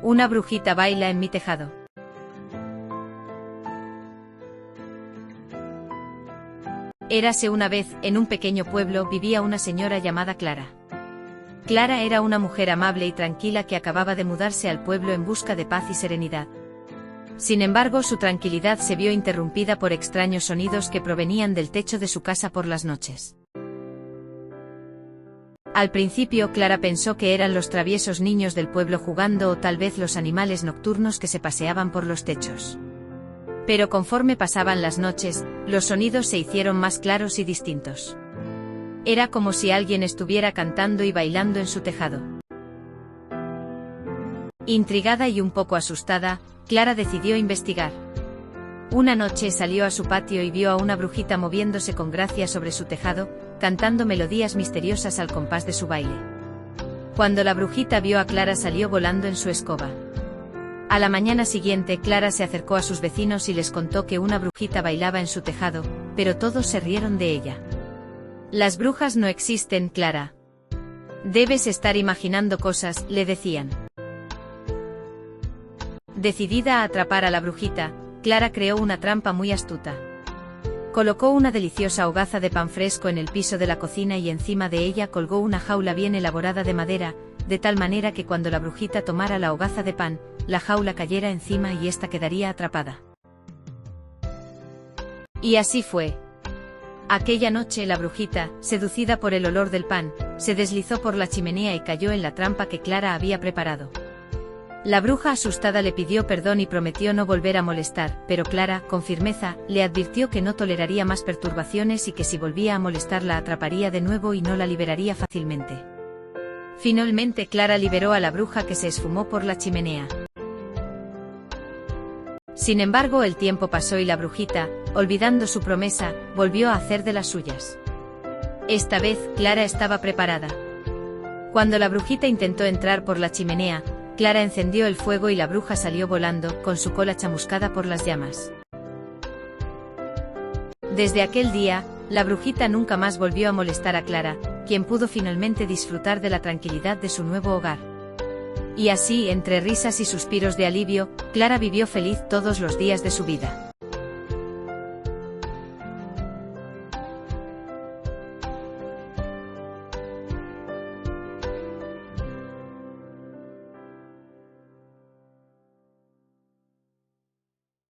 Una brujita baila en mi tejado. Érase una vez, en un pequeño pueblo vivía una señora llamada Clara. Clara era una mujer amable y tranquila que acababa de mudarse al pueblo en busca de paz y serenidad. Sin embargo, su tranquilidad se vio interrumpida por extraños sonidos que provenían del techo de su casa por las noches. Al principio, Clara pensó que eran los traviesos niños del pueblo jugando o tal vez los animales nocturnos que se paseaban por los techos. Pero conforme pasaban las noches, los sonidos se hicieron más claros y distintos. Era como si alguien estuviera cantando y bailando en su tejado. Intrigada y un poco asustada, Clara decidió investigar. Una noche salió a su patio y vio a una brujita moviéndose con gracia sobre su tejado, cantando melodías misteriosas al compás de su baile. Cuando la brujita vio a Clara, salió volando en su escoba. A la mañana siguiente, Clara se acercó a sus vecinos y les contó que una brujita bailaba en su tejado, pero todos se rieron de ella. «Las brujas no existen, Clara. Debes estar imaginando cosas», le decían. Decidida a atrapar a la brujita, Clara creó una trampa muy astuta. Colocó una deliciosa hogaza de pan fresco en el piso de la cocina y encima de ella colgó una jaula bien elaborada de madera, de tal manera que cuando la brujita tomara la hogaza de pan, la jaula cayera encima y ésta quedaría atrapada. Y así fue. Aquella noche la brujita, seducida por el olor del pan, se deslizó por la chimenea y cayó en la trampa que Clara había preparado. La bruja asustada le pidió perdón y prometió no volver a molestar, pero Clara, con firmeza, le advirtió que no toleraría más perturbaciones y que si volvía a molestar la atraparía de nuevo y no la liberaría fácilmente. Finalmente Clara liberó a la bruja, que se esfumó por la chimenea. Sin embargo, el tiempo pasó y la brujita, olvidando su promesa, volvió a hacer de las suyas. Esta vez, Clara estaba preparada. Cuando la brujita intentó entrar por la chimenea, Clara encendió el fuego y la bruja salió volando, con su cola chamuscada por las llamas. Desde aquel día, la brujita nunca más volvió a molestar a Clara, quien pudo finalmente disfrutar de la tranquilidad de su nuevo hogar. Y así, entre risas y suspiros de alivio, Clara vivió feliz todos los días de su vida.